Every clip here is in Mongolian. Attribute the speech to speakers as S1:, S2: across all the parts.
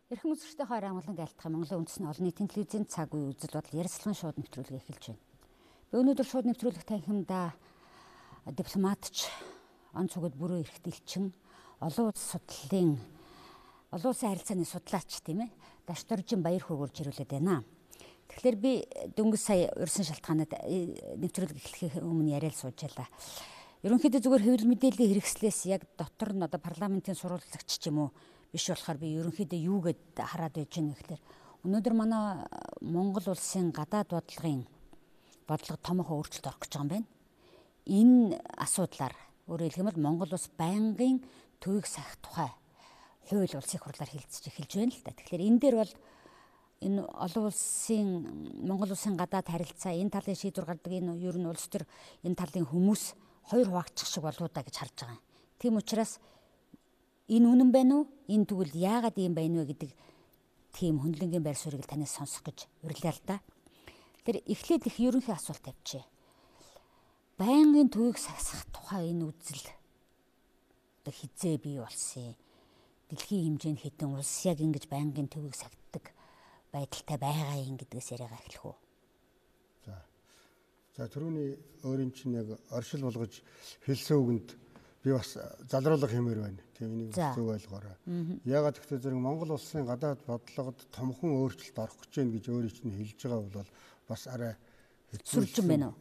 S1: Эрхэм үзэгчтэй хойр амгалан айлтгах Монголын үндэсний олон нийтийн телевизийн цаг үе үзэл бодол ярилцлагын шууд нэвтрүүлэг эхэлж байна. Би өнөөдөр шууд нэвтрүүлэг танхимдаа дипломатч, он цугад бүрөө эрэхт элчин, олон улсын харилцааны судлаач тийм ээ. Дашторжин Баяр хөргөөрж ирүүлээд байна. Тэгэхээр би дөнгөж сая урьсан шалтгаанад нэвтрүүлэг эхлэхийн өмнө яриад суужаалаа. Ерөнхийдөө зүгээр хэвлэл мэдээллийн хэрэгслээс яг дотор нь одоо парламентын сурвалжлагч ч юм уу биш болохоор би ерөнхийдөө юу гэд хараад байж байна гэхээр өнөөдөр манай Монгол улсын гадаад бодлого томоохон өөрчлөлт орох гэж байгаа юм байна. Энэ асуудлаар өөрөөр хэлбэл Монгол улс байнгын төвийг сахих тухай хууль улсын хурлаар хэлцэж эхэлж байна л да. Тэгэхээр энэ дээр бол энэ Монгол улсын гадаад харилцаа энэ талын шийдвэр гаргадаг энэ ер нь улс төр энэ талын хүмүүс хоёр хуваагдчих шиг болоо да гэж харж байгаа юм. Тийм учраас энэ үнэн байна уу? Энэ тэгвэл яагаад ийм байна вэ гэдэг тийм хөндлөнгийн байр суурийг танаас сонсох гэж урилаа л да. Тэр эхлээд их ерөнхий асуулт тавьчихъя. Байнгын төвийг сасах тухай энэ үзэл одоо хизээ бий болсон. Дэлхийн хэмжээнд хэдэн улс яг ингэж байнгын төвийг сагддаг байдалтай байгаа юм гэдгээс яриагаа эхлэх үү?
S2: За түрүүний өөрийн чинь яг оршил болгож хэлсэн үгэнд би бас залруулга хэмээр байна. Тийм энийг зөв ойлгоорой. Ягаад гэвэл зэрэг Монгол улсын гадаад бодлогод томхон өөрчлөлт орох гэж байна гэж өөрийн чинь хэлж байгаа бол бас арай
S1: хэтрүүлсэн байна уу?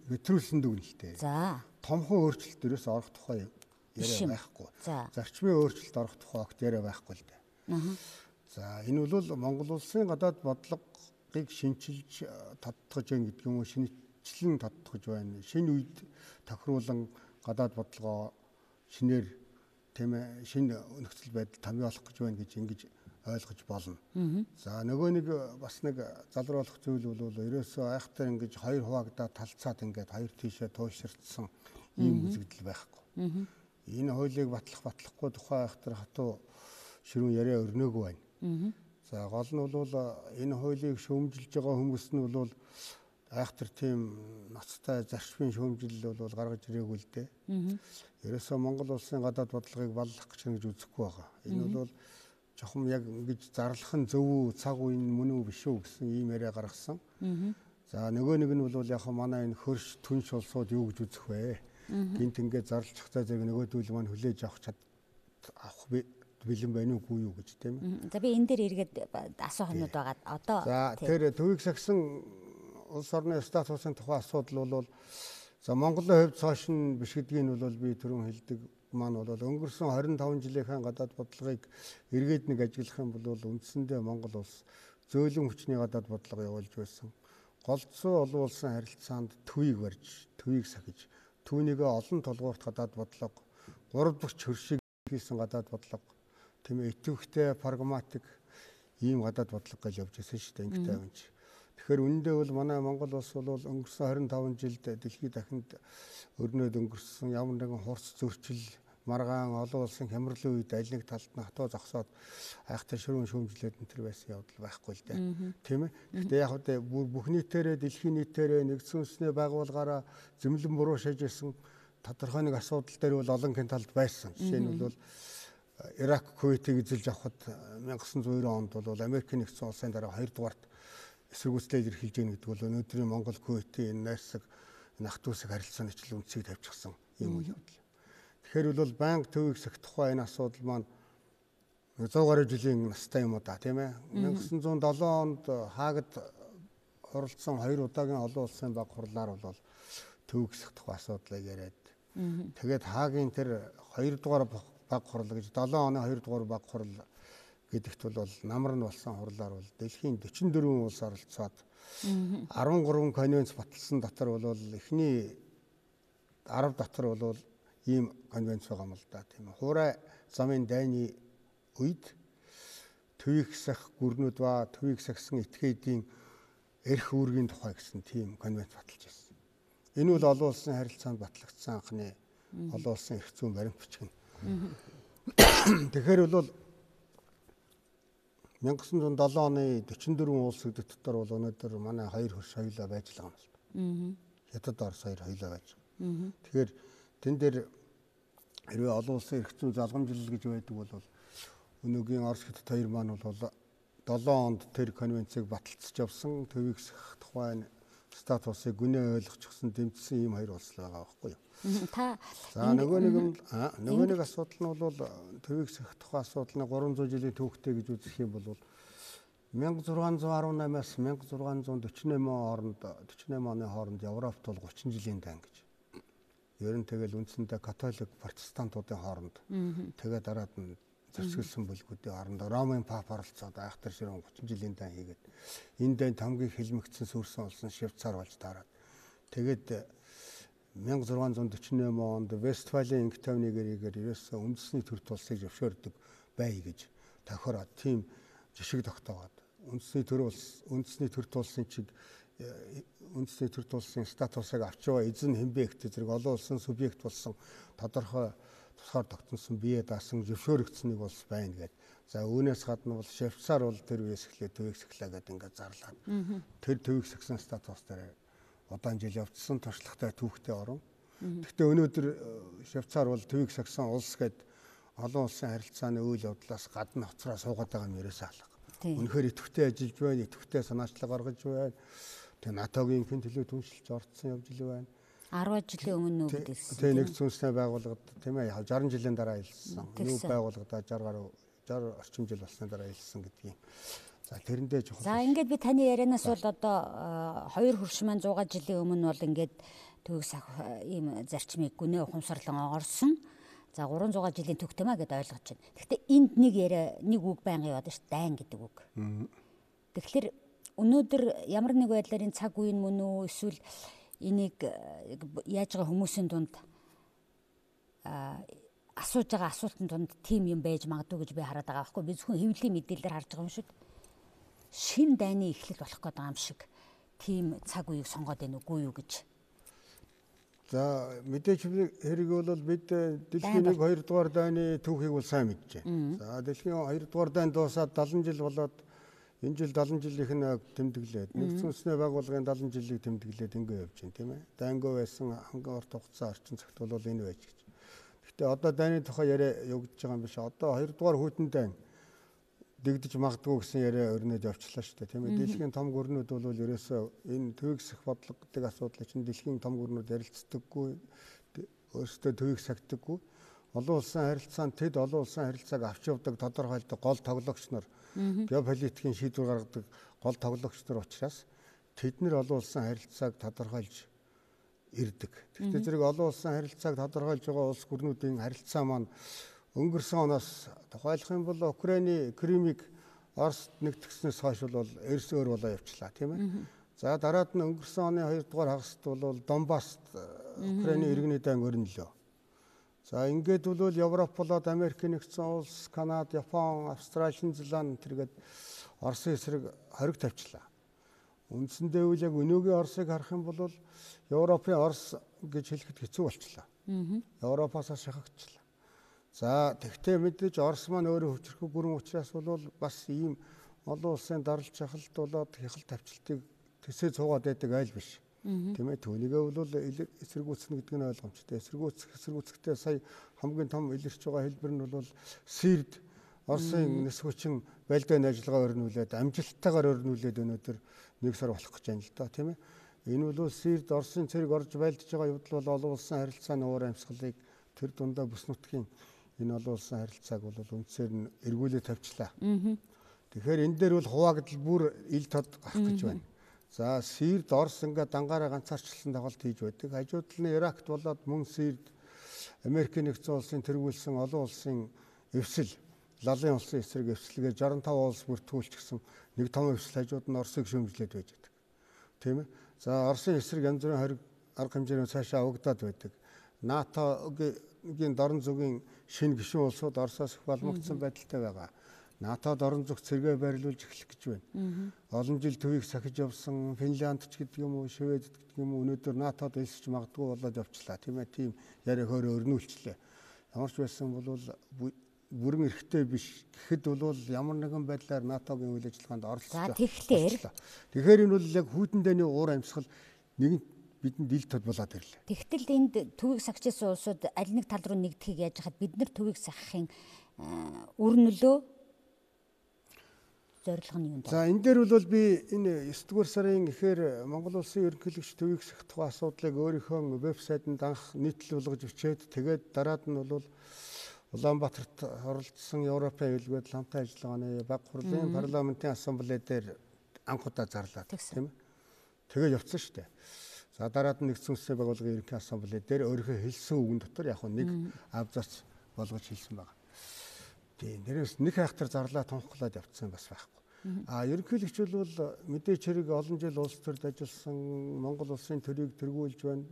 S2: Хэтрүүлсэн дүгнэлтэй.
S1: За.
S2: Томхон өөрчлөлт дээрээс орох тухай яриа байхгүй. Зарчмын өөрчлөлт орох тухай огт яриа байхгүй л дээ. За энэ бол Монгол улсын гадаад бодлогыг шинчилж тодтогж байна гэдэг юм уу? Шинэчлэн тодтогж байна. Шинэ үед тохируулан гадаад бодлогоо шинээр тийм ээ шинэ нөхцөл байдал томьёолох гэж байна гэж ингэж ойлгож болно. За нөгөө нэг бас нэг залруулах зүйл бол ерөөсөө айхтар ингэж хоёр хуваагдаад талцаад ингээд хоёр тийшээ туйлширцсан ийм үзэгдэл байхгүй. Энэ хуулийг батлахгүй тухай айхтар хатуу ширүүн яриа өрнөөгүй байна. За гол нь бол энэ хуулийг шүүмжилж байгаа хүмүүс нь бол айхтар тийм ноцтой зарчмын шүүмжил бол гаргаж ирээгүй л дээ. Ерөөсөө Монгол улсын гадаад бодлогыг баллах гэж ингэж үзэхгүй байгаа. Энэ бол жоохон яг ингэж зарлах нь зөв үү, цаг үе нь мөн үү биш үү гэсэн ийм яриа гаргасан. За нөгөө нэг нь бол яг манай энэ хөрш түнш улсууд юу гэж үзэх вэ? Гинт ингээд зарлчих цаа зэрэг нөгөөдөл маань хүлээж авах бэлэн байна уугүй юу гэж тийм ээ.
S1: За би энэ дээр эргээд асуух юмуд байгаа. Одоо
S2: за тэр төвийг сагсан улс орны статусын тухай асуудал бол за Монголын хувьд цааш нь биш гэдгийг нь бол би түрүүн хэлдэг маань бол өнгөрсөн 25 жилийнхэн гадаад бодлогыг эргээд нэг ажиглах юм бол үндсэндээ Монгол улс зөөлөн хүчний гадаад бодлого явуулж байсан. Голцоо олон улсын харилцаанд төвийг барьж, төвийг сахиж, түүнийгээ олон толгуурт гадаад бодлого, 3 дахь хөршиг хийсэн гадаад бодлого, тийм ээ идэвхтэй прагматик ийм гадаад бодлого гэж явж байсан шүү дээ ингээд тавьж. Тэгэхээр үүндээ бол манай Монгол улс бол өнгөрсөн 25 жилд дэлхийд дахинд өрнөд өнгөрсөн ямар нэгэн хурц зөрчил, маргаан олон улсын хямралын үед аль нэг талд нь хатуу зогсоод айхтар ширүүн шүүмжлээд энэ төр байсан явдал байхгүй л дээ. Тийм ээ. Гэхдээ яг үгүй бүх нийтээрээ дэлхийн нийтээрээ нэгдсэн үндэсний байгууллагаараа зэмлэн буруу шийдсэн тодорхой нэг асуудал дээр бол олон талд байсан. Жишээ нь бол Ирак, Кувейтийг эзэлж авахд 1990 онд бол Америкийн нэгдсэн улсын дараа 2 дугаарт эсэргүүцлээ илэрхийлж байгаа гэдэг бол өнөөдрийн Монгол Кувейтийн энэ найрсаг ах дүүсэг харилцааны чиглэл үндсийг тавьчихсан юм уу явдал. Тэгэхээр бол банк төвийг сах тухай энэ асуудал маань 100 гаруй жилийн настай юм уу да тийм ээ. 1907 онд Хаагад оролцсон 2 удаагийн олон улсын баг хурлаар бол төвийг сах тухай асуудлыг яриад. Тэгээд Хаагийн тэр 2 дугаар баг хурал гэж 7 оны 2 дугаар баг хурал гэдэгт бол намар нь болсон хурлаар бол дэлхийн 44 улс оролцоод 13 конвенц баталсан дотор бол эхний 10 дотор бол ийм конвенц байгаа юм л да тийм ээ. Хуурай замын дайны үед төвийг сах гүрнүүд ба төвийг сахсан этгээдийн эрх үүргийн тухай гэсэн тийм конвенц баталж байсан. Энэ бол олон улсын харилцаанд батлагдсан анхны олон улсын эрх зүйн баримт бичгэн. Тэгэхээр бол 1907 оны 44 улс гэдэг дотор бол өнөөдөр манай хоёр хөрш хоёулаа байж байгаа юм л да. Хятад Орос хоёр хоёулаа байж байгаа. Тэгэхээр тэн дээр хэрвээ олон улсын эрх зүйн залгамжлал гэж байдаг бол Өнөөгийн Орос Хятад хоёр маань бол 7 онд тэр конвенцийг баталцаж явсан төвийгсэх тухайн статусыг гүнээ ойлгочихсон дэмжсэн ийм хоёр улс байгаа байхгүй юу. За нөгөө нэг асуудал нь бол төвийгсэх тухайн асуудлын 300 жилийн түүхтэй гэж үзэх юм бол 1618-аас 1648 оны хооронд Европт бол 30 жилийн дан гэж. Ер нь тэгэл үндсэндээ католик протестантуудын хооронд тэгээ дараад нь зөрчилсөн бүлгүүдийн хооронд Ромын пап оролцоод айхтар ширүүн 30 жилийн дан хийгээд энэ дайнд хамгийн хилмигдсэн сүрсэн улс нь Швейцар болж таараад тэгээд 1648 онд Вестфалийн Инктавныгээр ерөөсөө үндэсний төр тулсыг зөвшөөрдөг бай гэж тохироод тийм жишг тогтоогоод үндэсний төр тулсын чиг үндэсний төр тулсын статусыг авч байгаа эзэн хэмбэ гэх зэрэг олон улсын субъект болсон тодорхой тусгаар тогтносон бие даасан зөвшөөрөгдсөн нэг улс байна гэдэг. За үүнээс гадна бол Швейцар бол тэр үеэс эхлээд төвийгсэхлээ гэдэг ингээд зарлаад тэр төвийгсгсэн статус дээр удаан жил явцсан туршлагатай түүхтэй орон. Гэхдээ өнөөдөр Швейцар бол төвийгсгсэн улс гэдэг олон улсын харилцааны үйл явдлаас гадна хоцроо суугаад байгаа юм ерөөсөө алга. Үнэхээр идэвхтэй ажиллаж байна, идэвхтэй санаачлал гаргаж байна. Тэгээ НАТОгийн хэн төлөө түншилж орцсон явж л байна.
S1: 10 жилийн өмнө үү гэдэгсэн.
S2: Тэгээ нэгдсэн үндэсний байгууллагад тийм ээ 60 жилийн дараа хэлсэн. Юу байгууллагадаа 60 орчим жил болсны дараа хэлсэн гэдгийг. За тэрэндээ жоохон. За
S1: ингээд би таны ярианаас бол одоо хоёр хөрш маань 100 жилийн өмнө бол ингээд төвөгс ийм зарчмыг гүнээ ухамсарлан орсон. За 300 жилийн төгтөм аа гэдээ ойлгож байна. Гэхдээ энд нэг үг байнга яваад шүү дээ. Дайн гэдэг үг. Тэгэхээр өнөөдөр ямар нэг байдлаар энэ цаг үеийн мөн үү эсвэл энийг яаж байгаа хүмүүсийн дунд асууж байгаа асуултын дунд тийм юм байж магадгүй гэж би хараад байгаа байхгүй. Би зөвхөн хэвлэлийн мэдээлэлээр харж байгаа юм шүү дээ. Шин дайны эхлэл болох гэдэг юм шиг тийм цаг үеийг сонгоод байна үгүй юу гэж.
S2: За мэдээж хэрэг бол бид дэлхийн 1 2 дугаар дайны түүхийг бол сайн мэдж байна. За дэлхийн 2 дугаар дайн дуусаад 70 жил болоод энэ жил 70 жилийнх нь тэмдэглээд нэгдсэн үндэсний байгууллагын 70 жилийг тэмдэглээд ингэ явж байна тийм ээ. Дайнгүй байсан хамгийн урт хугацаа орчин цагт бол энэ байж гэж. Гэхдээ одоо дайны тухай яриа явагдаж байгаа юм биш. Одоо 2 дугаар хүйтэн дайн дэгдэж магадгүй гэсэн яриа өрнөд явчлаа шүү дээ тийм ээ. Дэлхийн том гүрнүүд бол ерөөсөө энэ төвийгсэх бодлого гэдэг асуудлыг чинь дэлхийн том гүрнүүд ярилцдаггүй, өөрсдөө төвийгсэхдэггүй. Олон улсын харилцаанд тэд олон улсын харилцааг авч явдаг тодорхойлдог гол тоглогч нар геополитикийн шийдвэр гаргадаг гол тоглогч нар учраас тэд нэр олон улсын харилцааг тодорхойлж ирдэг. Тэгвэл зэрэг олон улсын харилцааг тодорхойлж байгаа улс гүрнүүдийн харилцаа маань өнгөрсөн оноос тухайлах юм бол Украины Кримийг Оросд нэгтгэснээс хойш бол эрс өөр болоо явчлаа тийм ээ. За дараад нь өнгөрсөн оны 2 дугаар хагаст бол Донбасст Украины иргэний дан өрнөлөө. За ингээд бол Европ болоод Америк нэгдсэн улс, Канада, Япон, Австрали, Шинэ Зеланд тэргээд Оросын эсрэг хориг тавьчлаа. Үндсэндээ үл яг өнөөгийн Оросыг харах юм бол Европын Орос гэж хэлэхэд хэцүү болчихлоо. Европоос шахагчлаа. За тэгтээ мэдээж Орос маань өөрөө хүчрэх гүрэн учраас бол бас ийм олон улсын даралт шахалт болоод хяхал тавьчлтыг төсөө цуугаад байдаг айл биш. Тийм ээ түүнийгээ бол эсэргүүцнэ гэдэг нь ойлгомжтой. Эсэргүүцэхдээ сая хамгийн том илэрч байгаа хэлбэр нь бол Сирд Оросын нис хүчин байлдааны ажиллагаа өрнүүлээд амжилттайгаар өрнүүлээд өнөөдөр 1 сар болох гэж байна л да тийм ээ. Энэ бол Сирд Оросын цэрэг орж байлдаж байгаа явдал бол олон улсын харилцааны уур амьсгалыг тэр дундаа бүс нутгийн энэ олон улсын харилцааг бол үндсээр нь эргүүлээд тавьчлаа. Тэгэхээр энэ дээр бол хуваагдал бүр ил тод авах гэж байна. За Сирд Орос ингээд дангаараа ганцаарчлсан тоглолт хийж байдаг. Хажууд нь Иракт болоод мөн Сирд Америкийн нэгдсэн улсын тэргүүлсэн олон улсын эвсэл, лалын улсын эсрэг эвсэлгээ 65 улс бүртгүүлчихсэн нэг том эвсэл хажууд нь Оросыг шөмжлээд байж байдаг. Тийм ээ. За Оросын эсрэг янз бүрийн арга хэмжээний цаашаа авагдаад байдаг. НАТОгийн дорн зүгийн шинэ гишүүн улсууд Оросоос их балмагдсан байдалтай байгаа. НАТОд орон зүгт цэргээ байрлуулж эхлэх гэж байна. Олон жил төвийг сахиж явсан Финлянд ч гэдэг юм уу, Швед гэдэг юм уу өнөөдөр НАТОд элсэж магадгүй болоод явчлаа. Тийм ээ, тийм яриа хөөрө өрнүүлчлээ. Ямар ч байсан бол бүрэн эрхтэй биш. Гэхэд бол ямар нэгэн байдлаар НАТОгийн үйл ажиллагаанд оролцож
S1: байгаа.
S2: Тэгэхээр энэ бол яг хүйтэн дэний уур амьсгал нэгэн бидэнд ил тод болоод ирлээ.
S1: Тэгтэл энд төвийг сахижсэн улсууд аль нэг тал руу нэгдэхийг яаж хаад бид нар төвийг сахахын өрнөлөө зорилго нь юу вэ?
S2: За энэ дээр бол би энэ 9 дугаар сарын ихээр Монгол улсын ерөнхийлөгч төвийгсэх тухай асуудлыг өөрийнхөө вебсайтэнд анх нийтлэл болгож өчөөд тэгээд дараад нь бол Улаанбаатарт оролцсон Европын аюулгүй хамтын ажиллагааны баг хурлын парламентын ассамбле дээр анх удаа зарлаад тийм ээ. Тэгээд явцсан шүү дээ. За дараад нь нэгдсэн улсын байгууллагын ерөнхий ассамбле дээр өөрийнхөө хэлсэн үгэн дотор яг нэг абзац болгож хэлсэн байна. Тийм нэрээс нэг хайхтар зарлаа тунхаглаад явцсан бас байхгүй. Ерөнхийлөгч бол мэдээч хэрэг олон жил улс төрд ажилласан Монгол улсын төрийг тэргүүлж байна.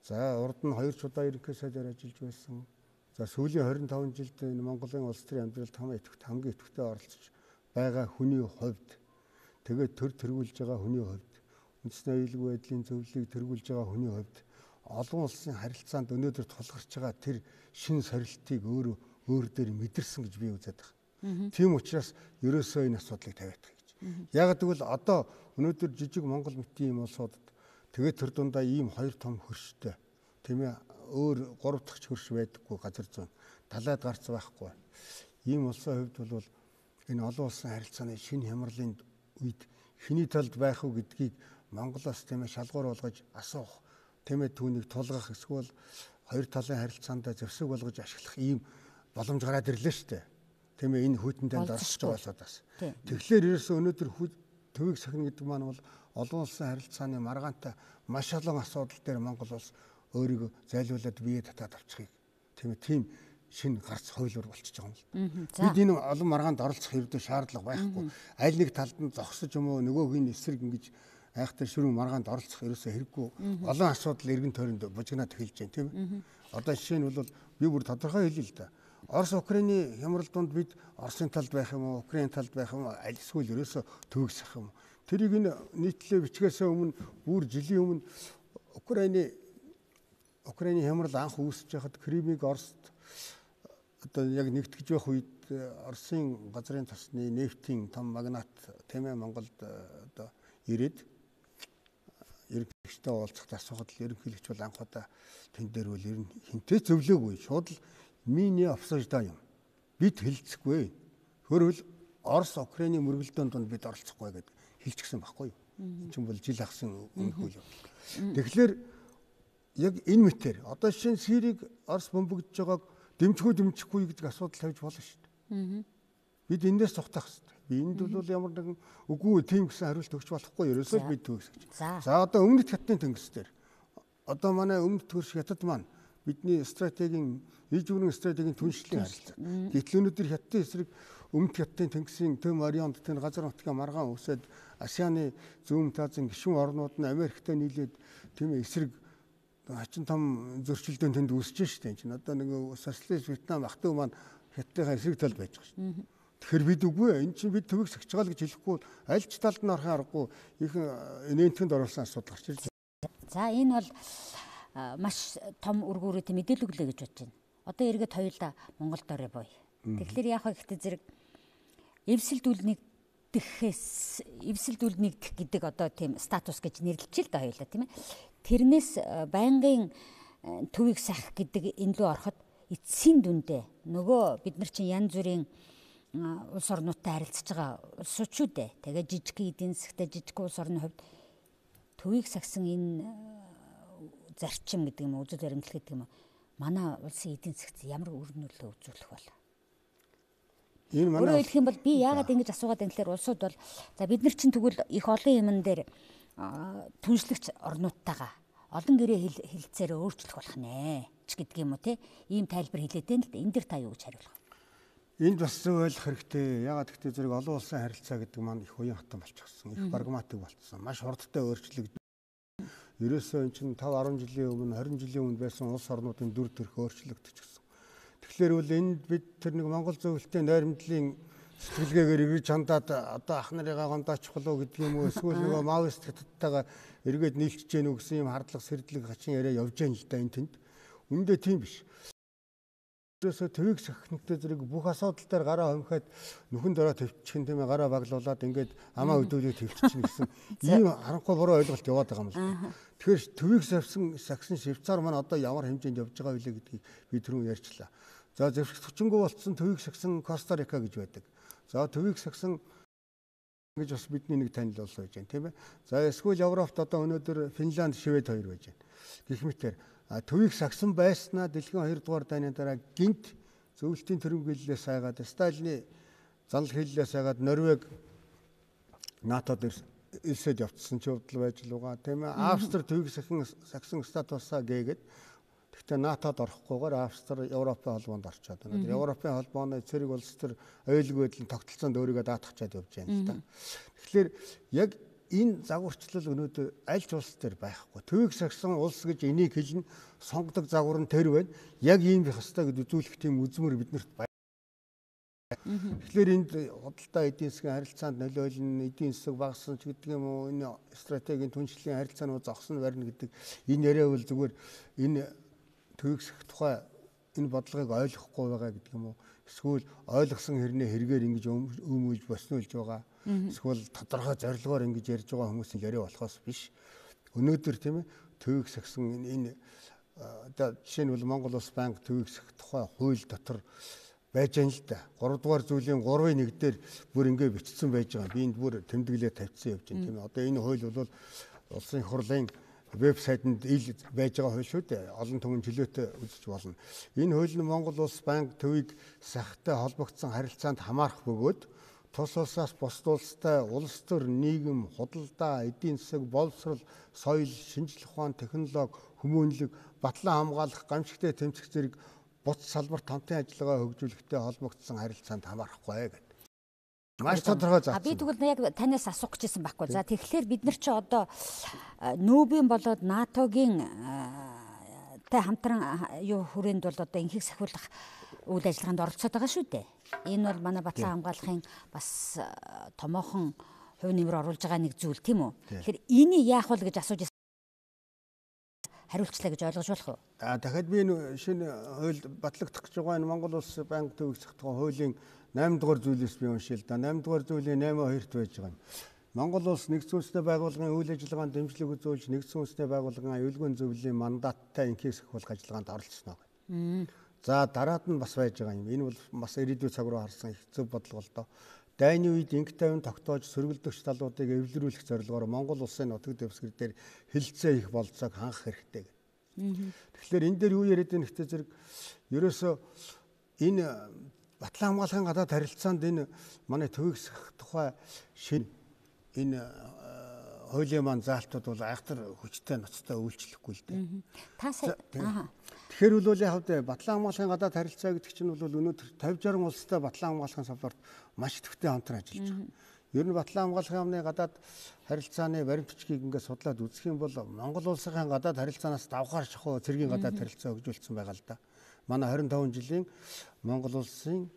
S2: За урд нь 2 удаа ерөнхий сайдаар ажиллаж байсан. За сүүлийн 25 жилд энэ Монголын улс төрийн амьдралд хамгийн идэвхтэй оролцож байгаа хүний хувьд тэгээд тэргүүлж байгаа хүний хувьд үндэсний аюулгүй байдлын зөвлөлийг тэргүүлж байгаа хүний хувьд олон улсын харилцаанд өнөөдөр тулгарч байгаа тэр шин сорилтыг өөр дээр мэдэрсэн гэж би үзээд байна. Тийм учраас ерөөсөө энэ асуудлыг тавиад гэж. Яг гэвэл одоо өнөөдөр жижиг Монгол мэтийн юм улсуудад тэгээд тэр дундаа ийм хоёр том хөрштэй тийм ээ өөр 3 дахь хөрш байдаггүй газар зүүн талаад гарц байхгүй. Ийм улсын хувьд бол энэ олон улсын харилцааны шинэ хямралын үед хэний талд байх уу гэдгийг Монголоос тийм ээ шалгуур болгож асуух, тийм ээ түүнийг тулгах эсвэл хоёр талын харилцаанд зэвсэг болгож ашиглах ийм боломж гараад ирлээ шүү дээ. Тийм ээ энэ хүйтэнтэнд орсож байгаа болоодаас. Тэгэхээр ерөөсөө өнөөдөр төвийг сахина гэдэг маань бол олон улсын харилцааны маргаантай маш олон асуудал дээр Монгол улс өөрийгөө зайлуулад бие татаад авчихыг тийм шинэ гарц хуулиур болчихж байгаа юм л. Бид энэ олон маргаанд оролцох ердөө шаардлага байхгүй. Аль нэг талд нь зогсож юм уу нөгөөгийн эсрэг ингэж айхтай ширүүн маргаанд оролцох ерөөсөө хэрэггүй. Олон асуудал эргэн тойронд бужигнаад эхэлж байна тийм ээ. Одоо жишээ нь бол би бүр тодорхой хэлье л да. Орос Украины хямрал донд бид Оросын талд байх юм уу, Украины талд байх юм уу, аль эсвэл ерөөсөө төвөгсөх юм. Тэрийг энэ нийтлэлээ бичгээсээ өмнө бүр жилийн өмнө Украины хямрал анх үүсэж байхад Кримийг Оросд одоо яг нэгтгэж байх үед Оросын газрын тосны нефтийн том магнат тийм ээ Монголд одоо ирээд ерөнхийлөгчтэй уулзахад асуухад л ерөнхийлөгч бол анх удаа тэн дээр бол ер нь хинтээ зөвлөөгүй шууд л миний обсуждаа юм. Бид хэлцэхгүй. Хөрвөл Орос Украины мөргөлдөөнд донд бид оролцохгүй гэдэг хэлчихсэн байхгүй юу? Энэ чинь бол жил ахсан өмнөхөө юм. Тэгэхээр яг энэ мэтэр одоо шинэ Сирийг Орос бомбогдож байгааг дэмжихгүй гэдэг асуудал тавьж болно шүү дээ. Бид эндээс цухтах хэрэгтэй. Би энд бол ямар нэгэн үгүй тийм гэсэн хариулт өгч болохгүй ерөөсөө бид төгсөж. За одоо өмнөд хятадын тэнгис дээр одоо манай өмнөд төрш хятад маань бидний стратегийн иж бүрэн стратегийн түншлэлийн харилцаа. Гэтэл өнөөдөр хятадын эсрэг өмнөд хятадын тэнгисийн төв Марионд тэр газар нутгийн маргаан үсээд АСЕАН-ы зүүн Азийн гишүүн орнууд нь Америктэй нийлээд тийм эсрэг хачин том зөрчилдөөн тэнд үүсэж штэ энэ чинь одоо нэг социалист Вьетнам ах トゥ маань хятадын эсрэг талд байж байгаа шүү. Тэгэхээр бид үгүй энэ чинь бид төвийг сахиж байгаа л гэж хэлэхгүй аль ч талд нь орохын аргагүй их нэнтэнд оруулсан асуудал гарч ирж байна.
S1: За энэ бол маш том үргүүрээ мэдээлэл өглөө гэж бодож байна. Одоо эргээд хоёулаа Монголд орой боё. Тэгэхээр яг ихтэй зэрэг эвсэлдүүлнэгдэх гэдэг одоо тийм статус гэж нэрлэлж л да хоёулаа тийм ээ. Тэрнээс байнгын төвийг сахих гэдэг энэ рүү ороход эцсийн дүндээ нөгөө бид нар чинь янз бүрийн улс орнуудтай харилцаж байгаа улсууд дээ. Тэгээ жижиг эдийн засгтай жижиг улс орны хувьд төвийг сахисан энэ зарчим гэдэг юм уу, үзэл баримтлал гэдэг юм уу. Манай улсын эдийн засгт ямар үр нөлөө үзүүлэх бол. Өөрөөр хэлэх юм бол би яагаад ингэж асуугаад байна гэхээр улсууд бол за бид нар чинь тэгвэл их олон юмн дээр түншлэгч орнуудтайгаа олон гэрээ хэлцээрээ өөрчлөх болох нэ ч гэдэг юм уу те. Ийм тайлбар хэлээд байна л да. Энэ дэр та юу гэж хариулах вэ?
S2: Энд бас зөв ойлгох хэрэгтэй. Яагаад гэвэл зэрэг олон улсын харилцаа гэдэг маань их уян хатан болчихсон. Их прагматик болчихсон. Маш хурдтай өөрчлөгдөж. Ерөөсөө эн чинь 5-10 жилийн өмнө 20 жилийн өмнө байсан улс орнуудын дүр төрх өөрчлөгдөчихсөн. Тэгэхээр бол энд бид тэр нэг Монгол зөвлөлтийн найрамдлын сэтгэлгээгээр эргэж хандаад одоо ах нарыгаа гомдоочих болов гэдэг юм уу эсвэл нөгөө маоист хятадтайгаа эргээд нийлчихэж гэнэ үү гэсэн юм хардлага сэрдлэг хачин яриа явж гэн л да энэ тэнд. Үндэ тийм биш. Ерөөсөө төвийг сахихнтай зэрэг бүх асуудал дээр гараа хомхиад нүхэн дөрөө төвчгэн тийм ээ гараа баглуулад ингээд амаа өдөөдөө төвччихнэ гэсэн ийм харанхуй буруу ойлголт яваад байгаа юм л да. Тэгэхээр төвийг сахисан Швейцар маань одоо ямар хэмжээнд явж байгаа вэ гэдгийг би түрүүн ярьчлаа. За зэвсэг 40 болцсон төвийг сахисан Коста Рика гэж байдаг. За төвийг сахисан гэж бас бидний нэг танил болсон байж байна тийм ээ. За эсвэл Европт одоо өнөөдөр Финланд, Швед хоёр байж байна. Гэх мэтээр төвийг сагсан байснаа дэлхийн 2 дугаар дайны дараа гинт зөвлөлтийн тэрнгүүлэлээс айгаад Сталины занал хийллээс айгаад Норвег НАТОд элсэд явцсан ч явдал байж л байгаа тийм ээ. Австри төвийг сагсан статусаа гээгээд гэхдээ НАТОд орохгүйгээр Австри Европын холбоонд орчоод байна. Европын холбооны цэрэг улс төр аюулгүй байдлын тогтолцоонд өөрийгөө даатгачаад явж байна л да. Тэгэхээр яг энэ загварчлал өнөөдөр аль ч улс төр байхгүй. Төвийг сагсан улс гэж энийг хэлнэ, сонгодог загвар нь тэр байна. Яг ийм байх ёстой гэж үзүүлэх тийм үзмөр биднэрт байна. Тэгэхээр энд худалдаа эдийн засгийн харилцаанд нөлөөлнө, эдийн засаг багассан ч гэдэг юм уу, энэ стратегийн түншлэлийн харилцаанууд зогсно барина гэдэг энэ яриа бол зүгээр энэ төвийг сах тухай энэ бодлогыг ойлгохгүй байгаа гэдэг юм уу? Эсвэл ойлгосон хэрнээ хэрэгээр ингэж өмүүлж боснуулж байгаа. Эсвэл тодорхой зорилгоор ингэж ярьж байгаа хүмүүсийн яриа болохоос биш. Өнөөдөр тийм ээ төвийг сахсан энэ одоо жишээ нь бол Монгол Улс банк төвийг сах тухай хууль дотор байж байна л да. 3 дугаар зүйлийн 3-ын 1 дээр бүр ингэ бичсэн байж байгаа. Би энд бүр тэмдэглээ тавьсан явж байна тийм ээ. Одоо энэ хууль бол улсын их хурлын вебсайтэнд ил байж байгаа хууль шүү дээ. Олон түмэн чөлөөтэй үзэж болно. Энэ хууль нь Монгол Улс банк төвийг сахтай холбогдсон харилцаанд хамаарах бөгөөд тус улсаас бусад улстай улс төр нийгэм, худалдаа, эдийн засаг, боловсрол, соёл, шинжлэх ухаан, технологи, хүмүүнлэг, батлан хамгаалах, гамшигтай тэмцэх зэрэг буц салбарт хамтын ажиллагаа хөгжүүлэхтэй холбогдсон харилцаанд хамаарахгүй гэдэг. Маш тодорхой заасан.
S1: Би тэгвэл яг танаас асуух гэжсэн байхгүй. За тэгэхээр бид нар чи одоо нөөбийн болоод НАТОгийн тай хамтран юу хүрээнд бол одоо инхийг сахиулах үйл ажиллагаанд оролцоод байгаа шүү дээ. Энэ бол манай батлан хамгаалахын бас томоохон хувь нэмэр оруулж байгаа нэг зүйл тийм үү? Тэгэхээр энийг яах вэ гэж асууж хариулчлаа гэж ойлгож болох уу?
S2: Дахиад би энэ шинэ хууль батлагдах гэж байгаа энэ Монгол Улс банк төвийг сахих хуулийн 8 дугаар зүйлээс би уншил да. 8 дугаар зүйлийн 8.2-т байж байгаа юм. Монгол Улс нэгдсэн үндэсний байгууллагын үйл ажиллагаанд дэмжлэг үзүүлж нэгдсэн үндэсний байгууллагын аюулгүй зөвлөлийн мандаттай инхийг сахиулах ажиллагаанд оролцсон байгаа. За дараад нь бас байж байгаа юм. Энэ бол бас ирээдүйн цаг руу харсан их зөв бодлого л доо. Дайны үед инх тавин тогтоож сөргөлдөгч талуудыг эвлэрүүлэх зорилгоор Монгол улсын нутаг дэвсгэр дээр хилцээ их болцоог хангах хэрэгтэй гэдэг. Тэгэхээр энэ дээр юу яриад байна гэхдээ зэрэг ерөөсөө энэ батлан хамгаалахын гадаад харилцаанд энэ манай төвийг сах тухай шинэ энэ хуулийн маань заалтууд бол айхтар хүчтэй ноцтой үйлчлэхгүй л дээ. Тэгэхээр бол яг хавьд батлан хамгаалахын гадаад харилцаа гэдэг чинь бол өнөөдөр 50-60 улстай батлан хамгаалахын салбарт маш төвтэй хамтран ажиллаж байгаа. Ер нь батлан хамгаалахын яамны гадаад харилцааны баримтчгийг ингээд судлаад үзэх юм бол Монгол улсын гадаад харилцаанаас давхар шахуу цэргийн гадаад харилцаа хөгжүүлсэн байгаа л да. Манай 25 жилийн Монгол улсын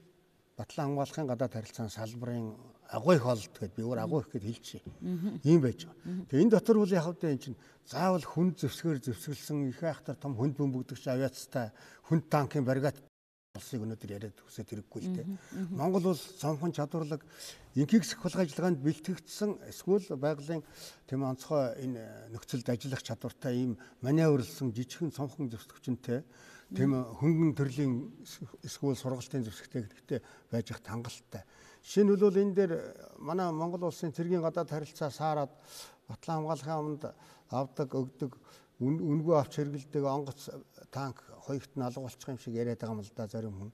S2: батлан хамгаалахын гадаад харилцааны салбарын агуу их олд гэдээ би өөр агуу их гэд хэлчихье. Ийм байж байгаа. Тэгээ энэ дотор бол яг хавьд энэ чинь заавал хүн зэвсгэлсэн их айхтар том хүнд бөмбөгдөгч авиацтай хүнд танкын бригад улсыг өнөөдөр яриад хүсэж хэрэггүй л дээ. Монгол улс цомхон чадварлаг инхийг сахиулах ажиллагаанд бэлтгэгдсэн эсвэл байгалийн тэм онцгой энэ нөхцөлд ажиллах чадвартай ийм маневрлсан жижигхэн цомхон зэвсгэгчнтэй тэм хөнгөн төрлийн эсвэл сургалтын зэвсэгтэй гэдэгтэй байж их хангалттай. Жишээ нь бол энэ дээр манай Монгол улсын цэргийн гадаад харилцаа саарад батлан хамгаалахын аманд авдаг өгдөг үнгүй авч хэрэгэлдэг онгоц танк хоёрт нь алга болчих юм шиг яриад байгаа юм л да зарим хүн.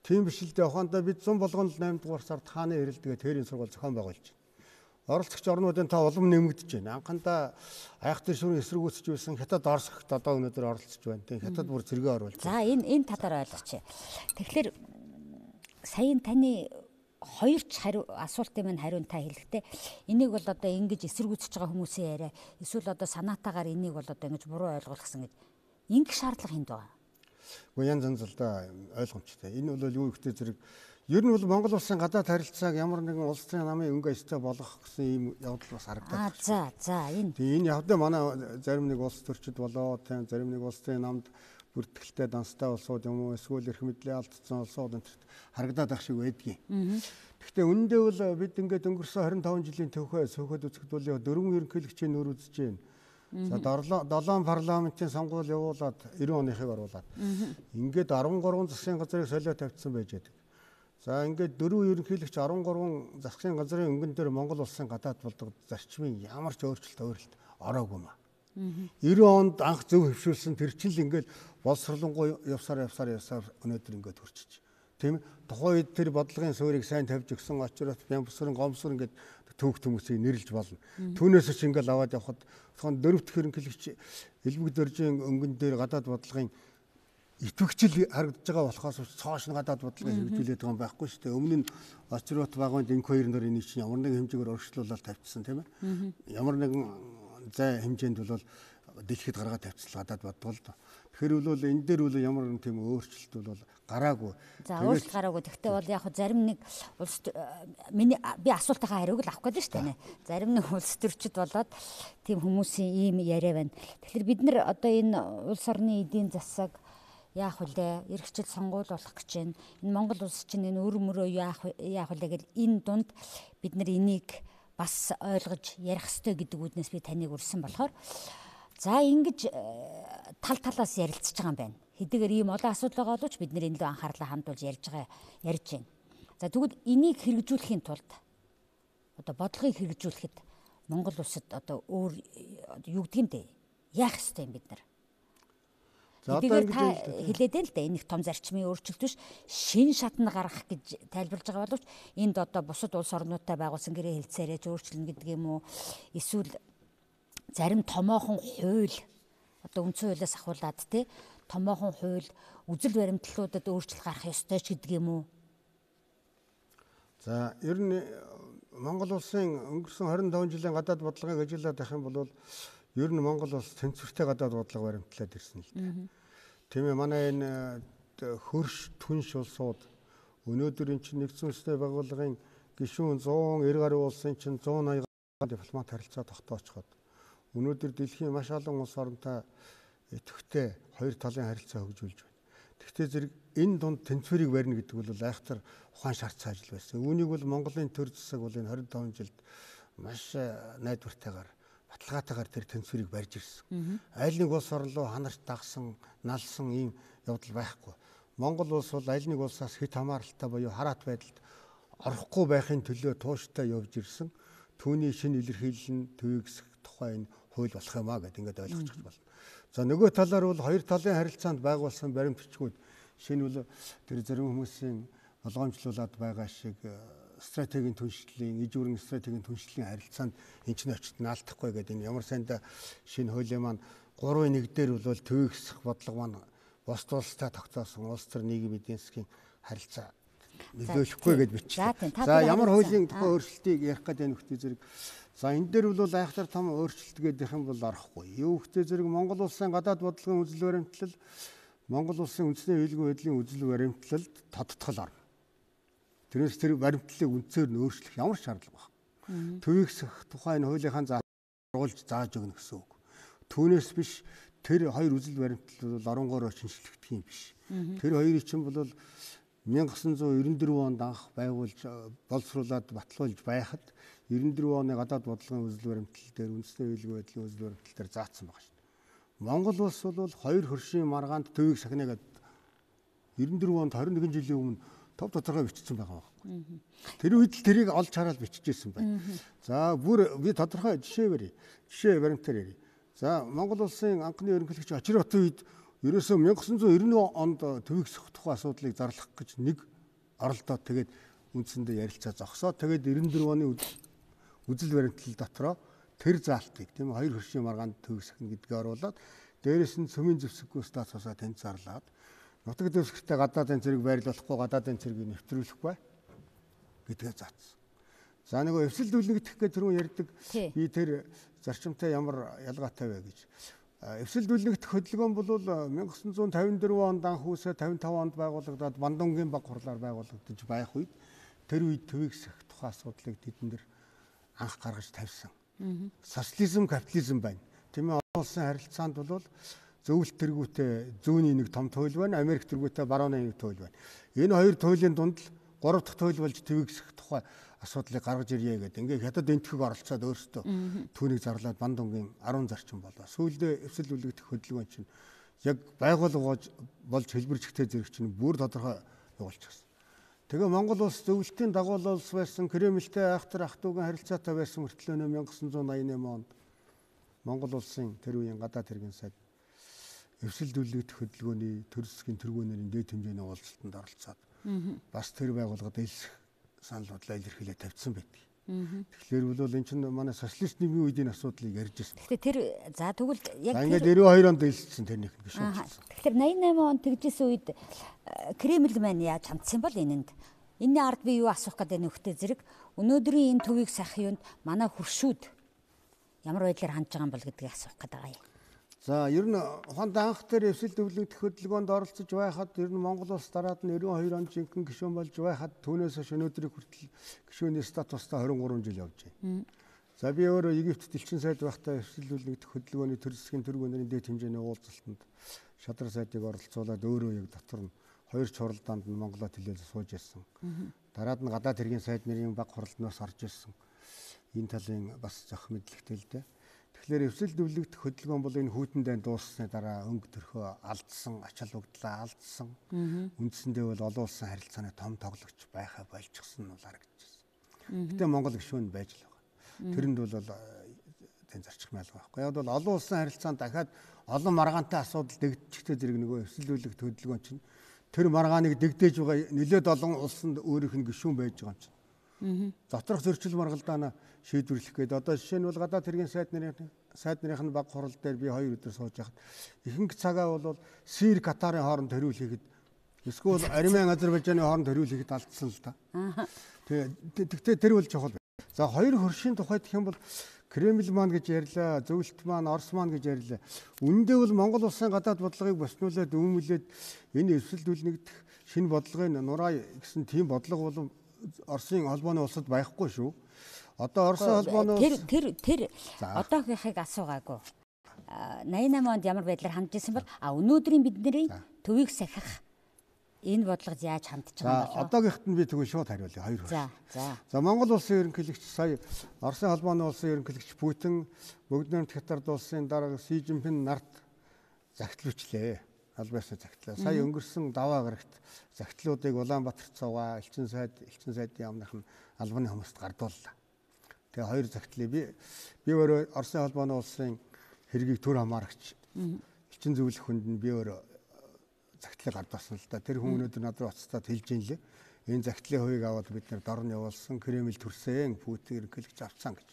S2: Тийм биш л дээ ухаандаа бид 100 болгонд 8 дугаар сард хааны хэрэлдэгээ тэрийн сургууль зохион байгуулж байна. Оролцогч орнуудын та улам нэмэгдэж байна. Анхандаа айхтар шүрэн эсэргүүцэж байсан Хятад Орос гэгт одоо өнөөдөр оролцож байна. Тийм Хятад бүр зэрэг оруулж байна.
S1: За энэ талаар ойлгоч. Тэгэхээр саяын таны хоёрч асуултын минь хариун та хэлэхдээ энийг бол одоо ингэж эсэргүүцэж байгаа хүмүүсийн яриа эсвэл одоо санаатаагаар энийг бол одоо ингэж буруу ойлгуулсан гэж ингэх шаардлага хэнд байгаа.
S2: Гэхдээ янз янз л да ойлгомжтой. Энэ бол юу ихтэй зэрэг ер нь бол Монгол улсын гадаад харилцааг ямар нэгэн улсын намын өнгө аястай болгох гэсэн ийм явдал бас харагдаад
S1: байна. За энэ.
S2: Тэгээ энэ явдал манай зарим нэг улс төрчид болоо тийм зарим нэг улсын намд бүртгэлтэй данстай улсууд юм уу эсвэл эрх мэдлээ алдсан улсууд энэ харагдаад ах шиг байдгийг. Гэхдээ үнэндээ бол бид ингээд өнгөрсөн 25 жилийн төвхөө сөөхөд үзэхэд бол 4 ерөнхийлөгчийн нөр үзэж байна. За 7 парламентын сонгуул явуулаад 90 оныхыг оруулаад ингээд 13 засгийн газрыг солио тавьчихсан байж байдаг. За ингээд дөрвөн ерөнхийлөгч 13 засгийн газрын өнгөн дээр Монгол улсын гадаад болдог зарчмын ямар ч өөрчлөлт ороогүй маа. 90 онд анх зөв хөвшүүлсэн тэр чинь л ингээд боловсруулангуй явсаар өнөөдөр ингээд хүрчиж. Тийм тухайн үед тэр бодлогын суурийг сайн тавьж өгсөн очроос Бямбсрын гомсор ингээд түүх хүмүүсийг нэрлж болно. Түүнээс ч ингээд аваад явхад дөрөвдөх ерөнхийлөгч Элбэг дөржийн өнгөн дээр гадаад бодлогын итгэвчл харагдаж байгаа болохоос цоошин гадаад бодлогыг хэрэгжүүлээд байгаа юм байхгүй шүү дээ. Өмнө нь очрот багууд энэ хоёр нэр энийг чинь ямар нэгэн хэмжээгээр өргөжлүүлээд тавьчихсан тийм ээ. Ямар нэгэн зай хэмжээнд бол дэлхийд гаргаад тавьчихсан гадаад бодлого л доо. Тэгэхээр бол энэ дээр бол ямар нэгэн тийм өөрчлөлт бол гараагүй.
S1: За өөрчлөлт гараагүй. Гэхдээ бол яг зарим нэг улс би асуултынхаа хариуг л авах гэдэг шүү дээ. Зарим нэг улс төрчид болоод тийм хүмүүсийн ийм яриа байна. Тэгэхээр бид нар одоо энэ улс орны эдийн засаг яах вүлээ эрхчил сонгуул болох гэж байна. Энэ Монгол улс чинь энэ өр мөрөө яах вүлээ гэл энэ дунд бид нар энийг бас ойлгож ярих ёстой гэдэг үднээс би таныг урьсан болохоор за ингэж талаас ярилцж байгаа юм байна. Хэдийгээр ийм олон асуудал байгаа боловч бид нэр энэ лөө анхаарлаа хандуулж ярьж байна. За тэгвэл энийг хэрэгжүүлэхийн тулд одоо бодлогыг хэрэгжүүлэхэд Монгол улсад одоо өөр юу гэдэг юм бэ? Яах ёстой юм бид нар? Хэдийгээр та хэлээд л дээ энэ их том зарчмын өөрчлөлт биш шин шатнд гаргах гэж тайлбарлаж байгаа боловч энд одоо бусад улс орнуудтай байгуулсан гэрээ хэлцээрэж өөрчлөнө гэдэг юм уу? Эсвэл зарим томоохон хууль одоо үндсэн хуулиас ахуулаад тий томоохон хууль үзэл баримтлалуудад өөрчлөлт гарах ёстой ч гэдэг юм уу?
S2: За ер нь Монгол улсын өнгөрсөн 25 жилийн гадаад бодлогыг ажиллаад байх юм бол ер нь Монгол улс тэнцвэртэй гадаад бодлого баримтлаад ирсэн л дээ. Тийм ээ манай энэ хөрш түнш улсууд өнөөдөр эн чинь нэгдсэн үндэсний байгууллагын гишүүн 190 гаруй улсын чинь 180 дипломат харилцаа тогтоочход өнөөдөр дэлхийн маш олон улс оронтой идэвхтэй хоёр талын харилцаа хөгжүүлж байна. Тэгвэл зэрэг энэ дунд тэнцвэрийг барина гэдэг бол айхтар ухаан шарт цаажил байсан. Үүнийг бол Монголын төр засаг бол энэ 25 жилд маш найдвартайгаар баталгаатайгаар тэр тэнцвэрийг барьж ирсэн. Аль нэг улс орн руу ханарч дагсан, налсан ийм явдал байхгүй. Монгол улс бол аль нэг улсаас хэд хамааралтай буюу хараат байдалд орохгүй байхын төлөө тууштай явж ирсэн. Түүний шинэ илэрхийлэл нь төвөгсөх тухай энэ хууль болох юм а гэдээ ингээд ойлгочих болно. За нөгөө талаар бол хоёр талын харилцаанд байгуулсан баримтчгууд шинэ бол тэр зарим хүмүүсийн болгоомжлуулаад байгаа шиг стратегийн түншлэлийн ижүүрэн стратегийн түншлэлийн харилцаанд эн чинь очиж наалдахгүй гэдэг энэ ямар сайндаа шинэ хуулийн маань 3-1 дээр бол төвөгсөх бодлого маань бус улстай тогтоосон улс төр нийгэм эдийн засгийн харилцаа нөлөөлөхгүй гэж бичсэн. За ямар хуулийн тухай өөрчлөлтийг ярих гэдэг нөхцөл зэрэг за энэ дээр бол айхтар том өөрчлөлт гэдэг юм бол орохгүй. Юу гэхдээ зэрэг Монгол улсын гадаад бодлогын үзэл баримтлал Монгол улсын үндэсний аюулгүй байдлын үзэл баримтлалд тодтгол орно. Тэрээс тэр баримтлалыг үндсээр нь өөрчлөх ямар шаардлага байна? Төвөгсөх тухай энэ хуулийнхаа зааж өгнө гэсэн үг. Түүнээс биш тэр хоёр үзэл баримтлал бол оронгоор шинжлэхдэх юм биш. Тэр хоёрыг чинь бол 1994 онд анх байгуулж боловсруулад батлуулж байхад 94 оны гадаад бодлогын үзэл баримтлал дээр үндэсний аюулгүй байдлын үзэл баримтлал дээр заасан байгаа шүү. Монгол улс бол хоёр хөршийн маргаанд төвийг сахина гэдэг 94 онд 21 жилийн өмнө тов тодорхой бичсэн байгаа байхгүй. Тэр үед л тэрийг олж хараад биччихсэн байна. За бүр би тодорхой жишээ барья. Жишээ баримтаар ярив. За Монгол улсын анхны ерөнхийлөгч Очротын үед ерөөсөө 1990 онд төвөгсөх тухай асуудлыг зарлах гэж нэг оролдоод тэгээд үндсэндээ ярилцаа зогсоод тэгээд 94 оны үзэл баримтлал дотроо тэр заалтыг тийм хоёр хөршийн маргаанд төвөгсөх гэдгийг оруулаад дээрэс нь цөмийн зэвсэггүй статусаа тэнд зарлаад нутаг дэвсгэртэй гадаадын зэрэг байрлуулахгүй гадаадын зэргийг нэвтрүүлэхгүй гэдгээ заасан. За нөгөө эвсэл дүлнэгдэх гэж түрүүн ярьдаг би тэр зарчимтай ямар ялгаатай вэ гэж. Эвсэл дүлнэгдэх хөдөлгөөн бол 1954 онд анх үүсээ 55 онд байгуулагдаад Бандунгийн баг хурлаар байгуулагдаж байх үед тэр үед төвөгсөх тухай асуудлыг тэдэн дээр анх гаргаж тавьсан. Социализм, капитализм байна. Тийм ээ олон улсын харилцаанд бол зөвлөлт тэргүүтээ зүүнний нэг том туйл байна, Америк тэргүүтээ барууны нэг туйл байна. Энэ хоёр туйлын дунд л гурав дахь туйл болж төвөгсөх тухай асуудлыг гаргаж ирье гэдэг. Ингээ хятад энтхэг оролцоод өөрсдөө түүнийг зарлаад Бандунгийн 10 зарчим болоо. Сүүлдээ эвсэл үлгэх хөдөлгөөн чинь яг байгуулга болж хэлбэрчгтэй зэрэг чинь бүр тодорхой явуулчихсан. Тэгээ Монгол улс зөвлөлтийн дагуул улс байсан Кремльтэй айхтар ах дүүгийн харилцаатай байсан мөртлөө 1988 онд Монгол улсын тэр үеийн гадаад хэргийн сайд эвсэл дүлэгдэх хөдөлгөөний төр засгийн тэргүүнэрийн дээд хэмжээний уулзалтанд оролцоод бас тэр байгууллагад элсэх санал бодлоо илэрхийлээ тавьсан байдаг. Тэгэхээр бол энэ чинь манай социалист нийгмийн үеийн асуудлыг ярьж байсан.
S1: Тэгэхээр тэр за тэгвэл яг
S2: ингээд 92 онд элссэн тэрнийх нь биш үү?
S1: Тэгэхээр 88 онд тэгжсэн үед Кремль маань яаж хандсан бол энэнд энэний ард би юу асуух гэдэг нөхдөд зэрэг өнөөдрийн энэ төвийг сахих юунд манай хуршүүд ямар байдлаар хандж байгаа юм бол гэдгийг асуух гэдэг байгаа юм.
S2: За ер нь ухаанд анх тэр эвсэл дүлэгдэх хөдөлгөөнд оролцож байхад ер нь Монгол улс дараад нь 92 онд жинхэнэ гишүүн болж байхад түүнээс хойш өнөөдрийг хүртэл гишүүний статустай 23 жил явж байна. За би өөрөө Египтэд элчин сайд байхдаа эвсэл дүлэгдэх хөдөлгөөний төр засгийн тэргүүнэрийн дэд хэмжээний уулзалтанд шадар сайдыг оролцуулаад өөрөө яг дотор нь хоёр чуралдаанд нь Монголоо тэлээд сууж ирсэн. Дараад нь гадаад хэргийн сайд нарын баг хуралднаас орж ирсэн. Энэ талын бас зөх мэдлэгтэй л дээ. Тэгэхээр эвсэл дүлэгдэх хөдөлгөөн бол энэ хүүтэндээ дууссаны дараа өнгө төрхөө алдсан, ач холбогдлоо алдсан. Үндсэндээ бол олон улсын харилцааны том тоглогч байхаа болчихсон нь бол харагдчихсан. Гэтэ Монгол гишүүн байж л байгаа. Тэрэнд бол тэн зарчих мэлгүй байхгүй. Яг бол олон улсын харилцаанд дахиад олон маргаантай асуудал дэгдчихтэй зэрэг нөгөө эвсэл дүлэгдэх хөдөлгөөн чинь тэр маргааныг дэгдээж байгаа нэлээд олон улсанд өөрийнх нь гишүүн байж байгаа юм чинь. Доторх зөрчил маргалдаана шийдвэрлэх гээд одоо жишээ нь бол гадаад хэргийн сайд нарын баг хурал дээр би 2 өдөр сууж байхад ихэнх цагаа бол Сир Катарын хооронд хариул хийхэд эсвэл Армян Азербайджаны хооронд хариул хийхэд алдсан л да. Тэгтээ тэр бол чухал. За хоёр хөршийн тухайд гэх юм бол Кремль маань гэж ярьлаа, зөвлөлт маань, Орос маань гэж ярьлаа. Үүндээ бол Монгол улсын гадаад бодлогыг боснуулаад үүмүүлээд энэ эвсэл дүлнэгдэх шинэ бодлогыг нураа гэсэн тийм бодлого бол Оросын холбооны улсад байхгүй шүү. Одоо Оросын холбооны
S1: тэр одоогийнхыг асуугаагүй. 88 онд ямар байдлаар хандж ирсэн бол өнөөдрийн бидний төвийг сахих энэ бодлогод яаж хандж байгаа юм бэ?
S2: Одоогийнхт нь би тэгвэл шууд хариулъя. Хоёр хөрш. За Монгол улсын ерөнхийлөгч сая Оросын холбооны улсын ерөнхийлөгч Путин бүгд найрамд Хятад улсын дарга Си Жинпин нарт загтлуулчлаа. Албаасаа загтлаа. Сая өнгөрсөн даваа гарагт загтлуудыг Улаанбаатарт цугаа элчин сайдын яамных нь албаны хүмүүст гардууллаа. Тэгээ хоёр загтлыг би өөрөө Оросын холбооны улсын хэргийг төр хамаарагч элчин зөвлөх хүнд нь би өөрөө загтлыг гардуулсан л да. Тэр хүн өнөөдөр надад уцтаад хэлж ийн лээ. Энэ загтлын хувийг аваад бид нэр дорн явуулсан, Кремль төрсөн, Путин ерөнхийлөгч авсан гэж.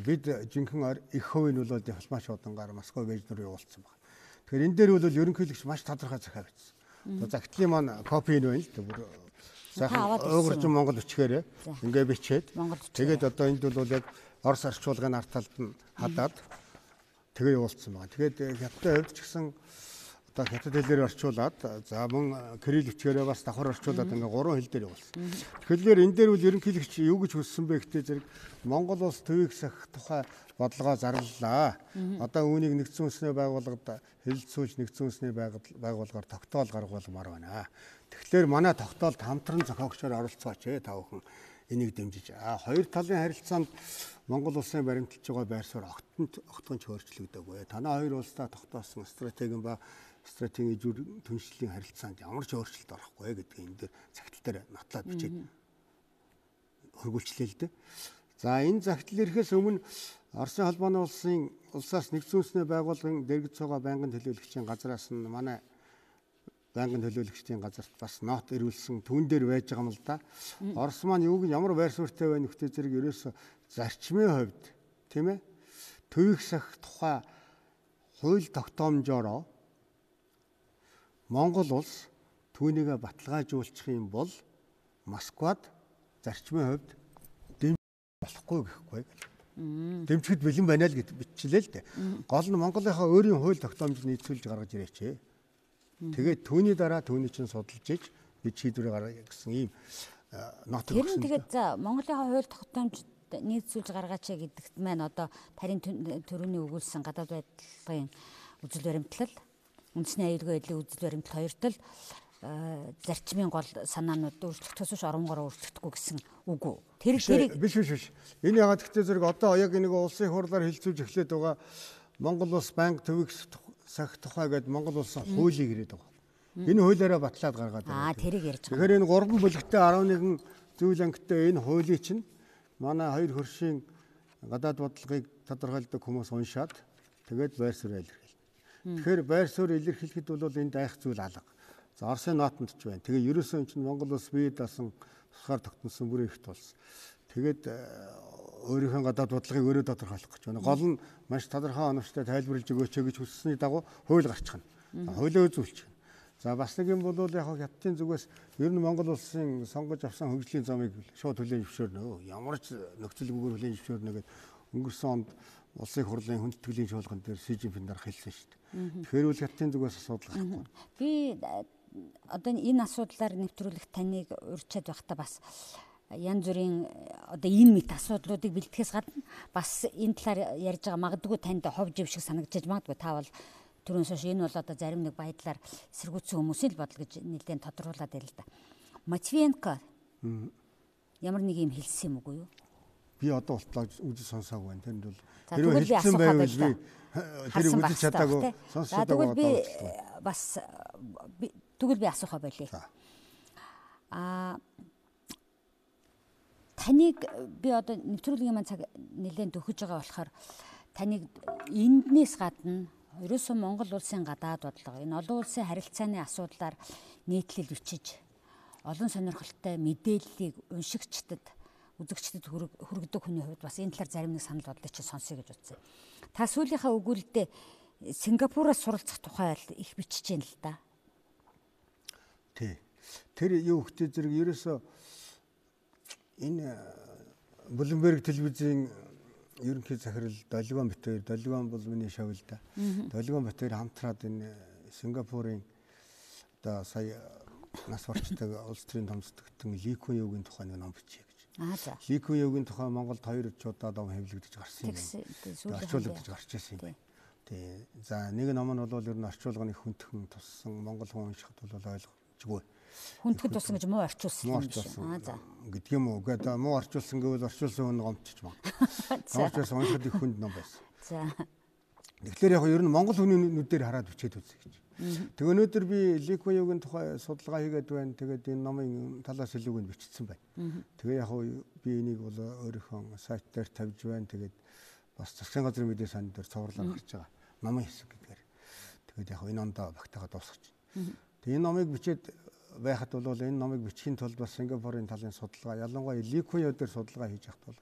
S2: Бид жинхэнэ их хувийг нь бол дипломат шуудангаар Москва вэж руу явуулсан байна. Тэгэхээр энэ дээр бол ерөнхийлөгч маш тодорхой захиа бичсэн. Загтлын маань копи нь байна л дээ. Бүр сайхан уурчин Монгол өчгээрээ ингээ бичээд тэгээд одоо энд бол яг Орос орчуулгын ард талд нь хадаад тэгээ явуулсан байна. Тэгээд хятадын хувьд ч гэсэн одоо хятад хэлээр орчуулад за мөн кирилл өчгээрээ бас давхар орчуулад ингээ 3 хэл дээр явуулсан. Тэгэхээр энэ дээр бол ерөнхийлөгч юу гэж хүссэн бэ гэхдээ зэрэг Монгол улс төвийг сахих тухай бодлогоо зарлалаа. Одоо үүнийг нэгдсэн үндэсний байгууллагад хэлэлцүүлж нэгдсэн үндэсний байгууллагаар тогтоол гаргуулмаар байна. Тэгэхээр манай тогтоолд хамтран зохиогчоор оролцооч та бүхэн энийг дэмжиж. Хоёр талын харилцаанд Монгол улсын баримталж байгаа байр суурь огтхон ч өөрчлөгдөөгүй. Танай хоёр улстай тогтоосон стратегийн ба стратегийн түншлэлийн харилцаанд ямар ч өөрчлөлт орохгүй гэдгийг энэ дээр цагтл дээр нотлоод бичээд хөргүүлчлээ л дээ. За энэ загтал ирэхээс өмнө Оросын холбооны улсаас нэгдсэн үндэсний байгууллагын дэргэд цугаа байнгын төлөөлөгчийн газраас нь манай байнгын төлөөлөгчдийн газарт бас нот ирүүлсэн түүн дээр байж байгаа юм л да. Орос маань ямар байр суурьтай байна нөхдөд зэрэг ерөөсө зарчмын хувьд тийм ээ төвийг сахих тухай хууль тогтоомжоор Монгол улс түүнийг баталгаажуулчих юм бол Москвад зарчмын хувьд болохгүй гэхгүй. Дэмжихэд бэлэн байна л гэж бичлээ л дээ. Гол нь Монголынхаа өөрийн хууль тогтоомжийг нийцүүлж гаргаж ирээч. Тэгээд түүний дараа түүний чинь судалж иж бид шийдвэр гаргая гэсэн ийм нот өгсөн.
S1: Тэгээд за Монголынхаа хууль тогтоомжид нийцүүлж гаргаач гэдэгт маань одоо тарийн төрөний өгүүлсэн гадаад байдлын үзэл баримтлал, үндэсний аюулгүй байдлын үзэл баримтлал хоёр тал зарчмын гол санаанууд өөрчлөх төсөш оронгоор өөрчлөгдөхгүй гэсэн үг үү? Тэр
S2: биш. Энэ ягаад гэхдээ зэрэг одоо яг нэг улсын хурлаар хэлцүүлж эхлээд байгаа Монгол улс банк төвийг сахих тухай гэдэг Монгол улсын хуулийг ирээд байгаа. Энэ хуулиараа батлаад гаргаад
S1: байгаа. Тэрийг ярьж байгаа.
S2: Тэгэхээр энэ 3 бүлэгтэй 11 зүйл ангитай энэ хуулийн чинь манай хоёр хөршийн гадаад бодлогыг тодорхойлдог хүмүүс уншаад тэгээд байр суурь илэрхийлнэ. Тэгэхээр байр суурь илэрхийлэхэд бол энэ дайх зүйл алга. За Оросын наатанд ч байна. Тэгээ ерөөсөө энэ чинь Монгол улс бие даасан тусгаар тогтносон бүр ихт болсон. Тэгээд өөрийнхөө гадаад бодлогыг өөрөө тодорхойлох гэж байна. Гол нь маш тодорхой оновчтой тайлбарлаж өгөөч гэж хүссэний дагуу хууль гарчихна. Хуулиа үзүүлчихнэ. За бас нэг юм бол яг хятадын зүгээс ер нь Монгол улсын сонгож авсан хөгжлийн замыг шууд хүлээн зөвшөөрнө. Ямар ч нөхцөлгүйгээр хүлээн зөвшөөрнө гэдэг өнгөрсөн онд улсын хурлын хүндэтгэлийн шуулган дээр Си Жинпин дарга хэлсэн шүү дээ. Тэгэхээр үл хятадын зүгээс асуудал гарахгүй.
S1: Би одоо энэ асуудлаар нэвтрүүлэх таныг урьдчилж байхдаа бас янз бүрийн одоо энэ мэт асуудлуудыг бэлтгэхээс гадна бас энэ талаар ярьж байгаа магадгүй танд хов жив шиг санагдаж магадгүй та бол түрүүнээс хойш энэ бол одоо зарим нэг баядлаар эсэргүүцсэн хүмүүсийн л бодол гэж нэлээд тодруулаад байл л да. Матвиенко ямар нэг юм хэлсэн юм уу юу?
S2: Би одоо ултлаа үзэж сонсоогүй байна. Тэнд бол
S1: хэрвээ хэлсэн байвал би
S2: тэр үзэж чадаагүй сонсож чадаагүй
S1: би бас тэгвэл би асуухаа болъё. Таныг би одоо нэвтрүүлгийн маань цаг нэлээд төхөж байгаа болохоор таныг энднээс гадна ерөөсөн Монгол улсын гадаад бодлого энэ олон улсын харилцааны асуудлаар нийтлэл бичиж олон сонирхолтой мэдээллийг уншигчдад үзэгчдэд хүргэдэг хүний хувьд бас энэ талаар зарим нэг санал бодлыг чи сонсъё гэж утсан. Та сүүлийнхаа өгүүлэлтэд Сингапураас суралцах тухай их бичиж байна л да.
S2: Тий. Тэр юу хөтэ зэрэг ерөөсөө энэ Блумберг телевизийн ерөнхий захирал Долгион Битээр, Долгион бол миний шавь л да. Долгион Битээр хамтраад энэ Сингапурын одоо сая нас орчтой улс төрийн томцдогтон Ли Кун Юугийн тухай нэг ном бичиж гэж. Ли Кун Юугийн тухай Монголд 2 удаа ном хэвлэгдэж гарсан юм. Орчуулагдаж гарч ирсэн юм байна. Тий. За нэг ном нь бол ер нь орчуулганы хүндхэн туссан Монгол хүн уншихад бол ойлгомжгүй.
S1: Хүндхэн туссан гэж муу орчуулсан юм биш үү?
S2: За гэдэг юм уу? Гэхдээ муу орчуулсан гэвэл орчуулсан хүн гомдчих маа. Орчуулсан уншихад их хүнд ном байсан. За. Тэгэхээр яг ер нь Монгол хүний нүдээр хараад бичээд үзье гэж. Тэг өнөөдөр би Ли Кун Юугийн тухай судалгаа хийгээд байна. Тэгээд энэ номын талаас илүүг нь бичсэн байна. Тэгээ яг би энийг бол өөрийнхөө сайт дээр тавьж байна. Тэгээд бас засгийн газрын мэдээ сан дээр цувралаар гарч байгаа. Номын хэсэг гэдгээр. Тэгээд яг энэ ондоо багтаага дуусгаж байна. Тэгээ энэ номыг бичээд байхад бол энэ номыг бичихийн тулд бас Сингапурын талын судалгаа, ялангуяа Ли Кун Юу дээр судалгаа хийж явахд бол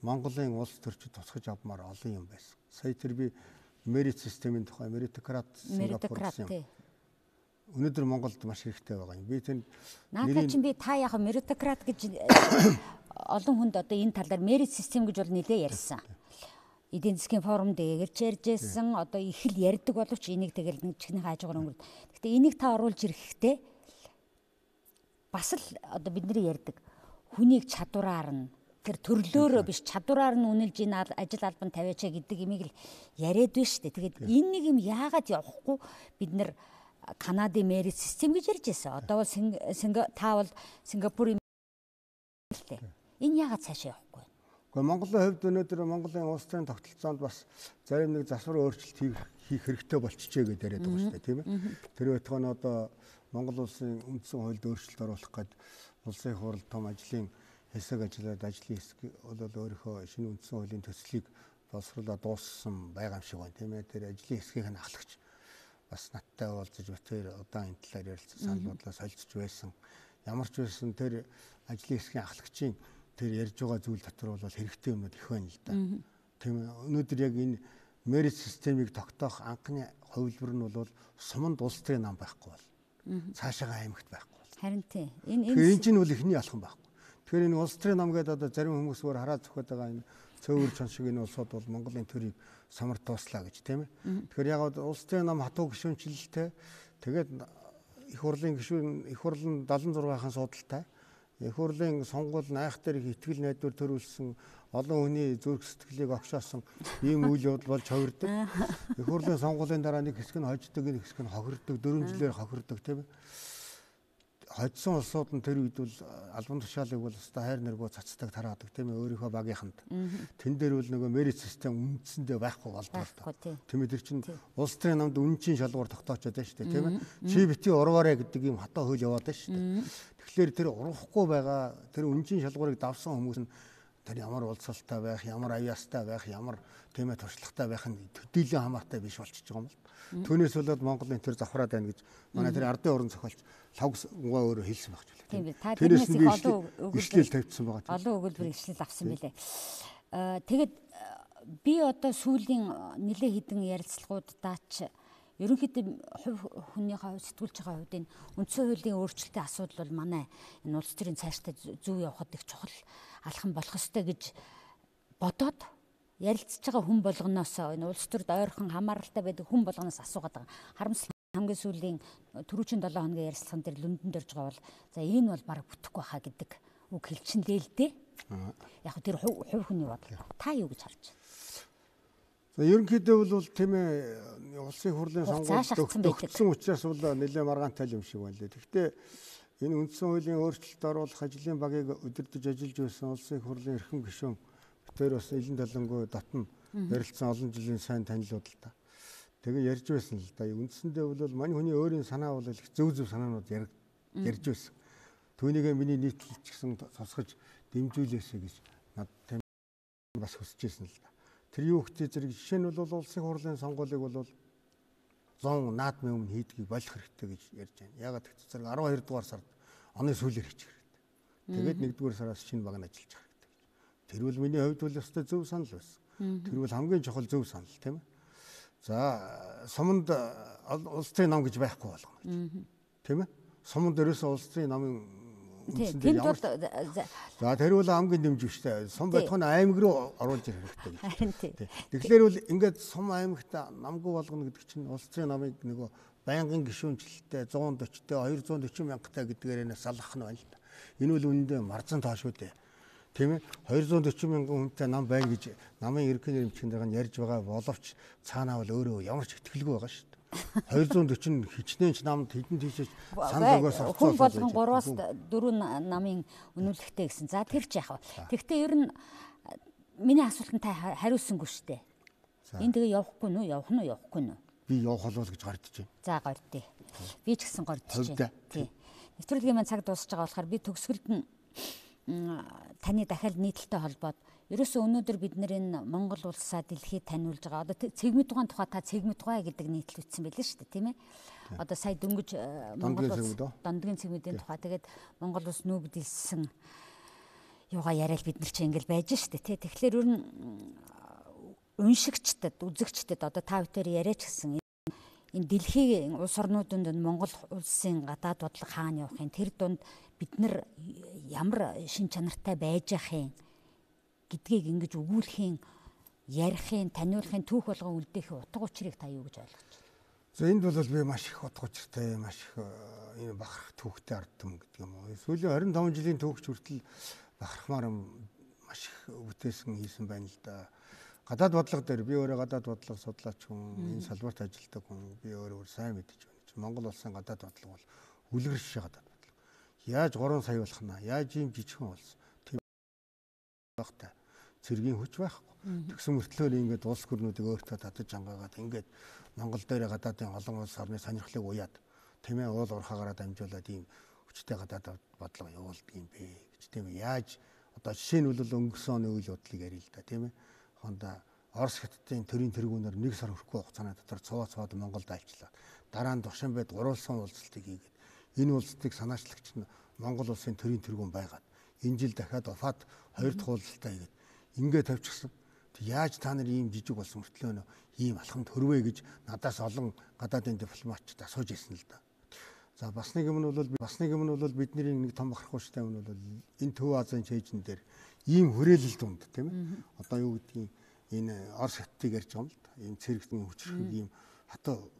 S2: Монголын улс төрчид тусгаж авмаар олон юм байсан. Сая тэр би мерит системийн тухай меритократ Сингапур гэсэн юм. Өнөөдөр Монголд маш хэрэгтэй байгаа юм. Би тэр
S1: наадаа чинь би та яг меритократ гэж олон хүнд одоо энэ талаар мерит систем гэж бол нэлээ ярьсан. Эдийн засгийн форум дээр ярьж ирсэн одоо их л ярьдаг боловч энийг тэгэл нэг чихний хаажгаар өнгөрд. Гэхдээ энийг та оруулж ирэхдээ бас л одоо бидний ярьдаг хүнийг чадвараар нь тэр төрлөөрөө биш чадвараар нь үнэлж энэ ажил албан тавиач гэдэг имийг л яриад байна шүү дээ. Тэгээд энэ нэг юм яагаад явахгүй бид нар Канадын мерит систем гэж ярьж байсан. Одоо бол та бол Сингапурын л энэ яагаад цаашаа явахгүй?
S2: Гэхдээ Монголын хувьд өнөөдөр Монголын улс төрийн тогтолцоонд бас зарим нэг засвар өөрчлөлт хийх хэрэгтэй болчихжээ гэж яриад байгаа шүү дээ, тийм ээ. Тэр байтугай нь одоо Монгол улсын үндсэн хуульд өөрчлөлт оруулах гээд улсын хурал том ажлын хэсэг ажиллаад ажлын хэсэг бол өөрийнхөө шинэ үндсэн хуулийн төслийг боловсруулаад дууссан байгаа юм шиг байна, тийм ээ. Тэр ажлын хэсгийг ахлагч бас надтай уулзаж битээр удаан энэ талаар ярилцсан санал бодлоо солилцож байсан. Ямар ч байсан тэр ажлын хэсгийн ахлагчийн тэр ярьж байгаа зүйл дотор бол хэрэгтэй юмнууд их байна л да. Тийм ээ. Өнөөдөр яг энэ мерит системийг тогтоох анхны хувилбар нь бол суманд улс төрийн нам байхгүй бол цаашаага аймагт байхгүй бол.
S1: Харин тийм.
S2: Энэ чинь бол ихний алхам байхгүй. Тэгэхээр энэ улс төрийн нам гэдэг одоо зарим хүмүүс өөр хараад зөхөд байгаа энэ цөөвөр чон шиг энэ улсууд бол Монголын төрийг самар тууслаа гэж, тийм ээ. Тэгэхээр яг улс төрийн нам хатуу гишүүнчлэлтэй тэгээд их хурлын гишүүн их хурл нь 76-хан судалтай. Их хурлын сонгуул найх дээр их итгэл найдвар төрүүлсэн олон хүний зүрх сэтгэлийг огшоосон ийм үйл явдал болж хувирдаг. Их хурлын сонгуулийн дараа нэг хэсэг нь хождог, нэг хэсэг нь хохирдог, 4 жилээр хохирдог, тийм ээ. хоцсон улсууд нь тэр үед бол албан тушаалыг бол өстой хайр нэргөө цацдаг тараадаг тийм ээ өөрийнхөө багийнханд. Тэн дээр бол нөгөө мерит систем үндсэндээ байхгүй болдог л доо. Тийм ээ тэр чинь улс төрийн намд үнэчийн шалгуур тогтоочод байна шүү дээ тийм ээ. Чи бити урваарэ гэдэг юм хатаа хөл яваад байна шүү дээ. Тэгэхээр тэр урвахгүй байгаа тэр үнэчийн шалгуурыг давсан хүмүүс нь тэр ямар улсалтай байх, ямар авьяастай байх, ямар тийм ээ туршлагатай байх нь төдийлөн хамаатай биш болчихж байгаа юм л. Түүнээс болоод Монгол энэ төр завхраад байна гэж манай тэр ардын уран зохиолч Лавгсгаа өөрөө хэлсэн багч үлээ.
S1: Тийм ээ. Та тэрнээс их олон
S2: өгүүлбэр тавьчихсан байгаа.
S1: Олон өгүүлбэр ишлэл авсан билээ. Тэгээд би одоо сүүлийн нэлээ хідэн ярилцлагуудаач ерөнхийдөө хувь хүнийхээ сэтгүүлч байгаа хувьд энэ үндсэн хуулийн өөрчлөлтийн асуудал бол манай энэ улс төрийн цаашдаа зөв явахад их чухал алхам болох ёстой гэж бодоод ярилцж байгаа хүн болгоноос энэ улс төрд ойрхон хамааралтай байдаг хүн болгоноос асуугаад байгаа. Харамсалтай хамгийн сүүлийн түрүүчийн 7 хоногийн ярилцлаган дээр Лондонд ирж байгаа бол за энэ бол бараг бүтэхгүй хаа гэдэг үг хэлчихнэ л дээ. Яг тэр хувь хүний бодол. Та юу гэж харж байна?
S2: За ерөнхийдөө бол тийм ээ улсын хурлын сонгуульд төгссөн учраас бол нэлээд маргаантай юм шиг байна лээ. Гэхдээ энэ үндсэн хуулийн өөрчлөлт оруулах ажлын багийг удирдах ажиллаж байсан улсын хурлын эрхэм гишүүн тэр бас Илэн Далангүй дотн ярилцсан олон жилийн сайн танилуд л та. Тэгээ ярьж байсан л да. Үндсэндээ бол мань хүний өөрийн санаа бол их зөв санаанууд ярьж байсан. Түүнийгээ миний нийтлэлч гэсэн сонсгож дэмжүүлээсэй гэж над тийм бас хүсэж байсан л да. Тэр юу ихтэй зэрэг жишээ нь бол улсын хурлын сонгуулийг бол 100 наадмын өмнө хийдгийг болох хэрэгтэй гэж ярьж байна. Ягаад гэвэл зэрэг 12 дугаар сард оны сүүлээр хийчих хэрэгтэй. Тэгээд 1 дугаар сараас шинэ баг нь ажиллаж байгаа хэрэгтэй гэж. Тэр бол миний хувьд бол өстой зөв санал байсан. Тэр бол хамгийн чухал зөв санал тийм ээ. За суманд улс төрийн нам гэж байхгүй болгоно гэж. Тийм ээ. Суманд ерөөсөө улс төрийн намын
S1: тийм ямар
S2: за тэр бол хамгийн дэмжигчтэй. Сум бодох нь аймаг руу оруулж ирэх хэрэгтэй гэж. Тэгэхээр бол ингээд сум аймагт намгүй болгоно гэдэг чинь улс төрийн намыг нөгөө байнгын гишүүнчлэлтэй 140-тэй 240 мянгаттай гэдгээр нэ салгах нь байна л да. Энэ бол үнэндээ марзан тоо шүү дээ. Тийм ээ 240 мянган хүнтэй нам байна гэж намын ерөнхий нэрмчгийн дараа нь ярьж байгаа боловч цаанаа бол өөрөө ямар ч ихтгэлгүй байгаа шүү дээ. 240 хичнээн ч намд хэдэн тийшээ санал өгөөс
S1: хүн болгон 3-аас 4 намын үнэлэхтэй гэсэн. За тэр ч яах вэ? Тэгвэл ер нь миний асуултанд та хариулсангүй шүү дээ. Энд тэгээ явахгүй нү, явах нь явахгүй нү?
S2: Би явах болов гэж гардж байна.
S1: За гардъя. Би ч гэсэн гардж байна. Тийм. Нэвтрүүлгийн маань цаг дуусж байгаа болохоор би төгсгөлд нь таны дахиад нийтлэлтэй холбоод ерөөсөө өнөөдөр бид нэр Монгол улсаа дэлхийд таниулж байгаа. Одоо цэгмэд тухайн тухай та цэгмэд тухай гэдэг нийтлэл ütсэн байлээ шүү дээ, тийм ээ. Одоо сая дөнгөж Монгол улс дондгийн цэгмэдийн тухай тэгээд Монгол улс нүүбдэлсэн юугаа яриад бид нар чи ингээл байж шүү дээ, тий. Тэгэхээр ер нь уншигчдад, үзэгчдад одоо та бүхэн яриач гэсэн энэ дэлхийн улс орнуудад Монгол улсын гадаад бодлого хаана явах юм, тэр дунд бид нар ямар шин чанартай байж яах юм гэдгийг ингэж өгүүлэхийн, ярихын, таниулахын түүх болгон үлдээхийн утга учирыг та юу гэж ойлгож байна?
S2: За энд бол би маш их утга учиртай, маш их энэ бахарх түүхтэй ардтам гэдэг юм уу. Сүүлийн 25 жилийн түүхч хүртэл бахархмаар маш их бүтээсэн хийсэн байна л да. Гадаад бодлого дээр би өөрөө гадаад бодлого судлаач хүн, энэ салбарт ажилладаг хүн, би өөрөө сайн мэдэж байна. Монгол улсын гадаад бодлого бол үлгэр шишээ гадаад бодлого. Яаж 3 сая болох нь, яаж ийм жижигхэн улс тийм багтай цэргийн хүч байхгүй. Тэгсэн мөртлөө ингээд улс гүрнүүдийг өөртөө татаж ангаагаад ингээд Монгол дээр гадаадын олон улс орны сонирхлыг уяад тийм ээ уул уурхаагаараа дамжуулаад ийм хүчтэй гадаад бодлого явуулдаг юм бэ гэж тийм ээ. Яаж одоо жишээ нь бол өнгөрсөн оны үйл бодлыг ярил л да тийм ээ. Хонда Орос хятадын төрийн тэргүүнээр 1 сар хүрэхгүй хугацааны дотор цуваад Монголд альчлаа. Дараа нь Душанбед гурвалсан уулзалтыг хийгээд энэ уулзалтыг санаачлагч нь Монгол улсын төрийн тэргүүн байгаад энэ жил дахиад Уфад 2 дахь уулзалтаа хийгээд ингээд тавьчихсан. Яаж та нар ийм жижиг болсон мөртлөө ийм алхамд хөрвөө гэж надаас олон гадаадын дипломатчид асууж ирсэн л да. За бас нэг юм нь бол бидний нэг том бахархууштай юм нь бол энэ Төв Азийн чэйжэн дээр ийм хүрээлэл дунд тийм ээ. Одоо юу гэдгийг энэ Орос хятадыг ярьж байгаа юм л да. Ийм цэрэгтэн хүчрэх ийм хатуу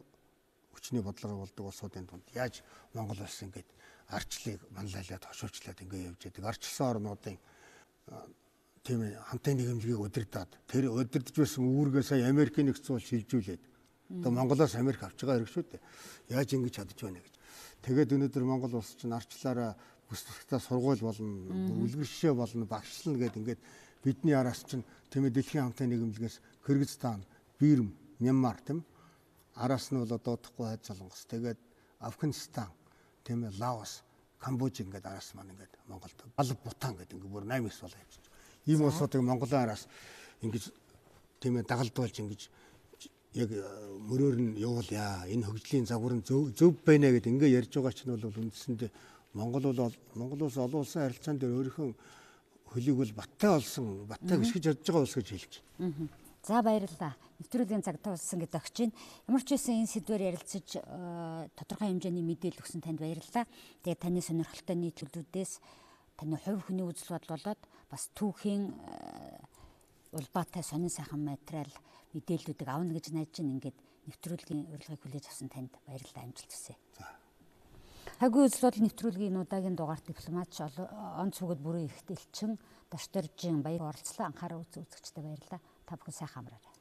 S2: хүчний бодлого болдог улсуудын дунд яаж Монгол улс ингээд арчлыг манлайлаад хошуучлаад ингээд явж байдаг. Арчилсан орнуудын тийм ээ хамтын нийгэмлэгийг удирдаад тэр удирдах байсан үүргээ сая Америкийн нэгдсэн улс шилжүүлээд одоо Монголоос Америк авч байгаа хэрэг шүү дээ. Яаж ингэж чадж байна гэж. Тэгээд өнөөдөр Монгол улс чинь арчлаараа бүс бүсгтээ сургууль болно, үлгэр шишээ болно, багшлна гэдэг ингээд бидний араас чинь тийм ээ дэлхийн хамтын нийгэмлэгээс Кыргызстан, Бирм, Мянмар тийм араас нь бол одоодохгүй хайз солонгос. Тэгээд Афганистан, тийм ээ Лаос, Камбож ингээд араас маань ингээд Монголд Алб Бутан гэдэг ингээд бүр 8 болоо явчихсан. Ийм улсуудыг Монголын араас ингэж тийм ээ дагалдуулж ингэж яг мөрөөр нь явуулъя. Энэ хөгжлийн загвар нь зөв байна гэдэг ингээ ярьж байгаа чинь бол үндсэндээ Монголоос олон улсын харилцаан дээр өөрийнхөө хөлийг бол баттай олсон, баттай өсгөж чадж байгаа улс гэж хэлж байна.
S1: За баярлалаа. Нэвтрүүлгийн цаг туссан гэж огч чинь. Ямар ч байсан энэ сэдвээр ярилцаж тодорхой хэмжээний мэдээлэл өгсөн танд баярлалаа. Тэгээд таны сонирхолтой нийтлүүдээс таны хувь хүний үзэл бодол болоод бас түүхийн улбаатай сонин сайхан материал мэдээллүүдийг авна гэж найдаж байна. Ингээд нэвтрүүлгийн урилгыг хүлээж авсан танд баярлалаа, амжилт хүсье. Хагүй үзэл бодол нэвтрүүлгийн удаагийн дугаарт дипломатч онц бүгд бүрэн эрхтэлчин Дашторжийн баяр оролцлоо. Анхаарал үзэгчтэй баярлалаа. Та бүхэн сайхан амраарай.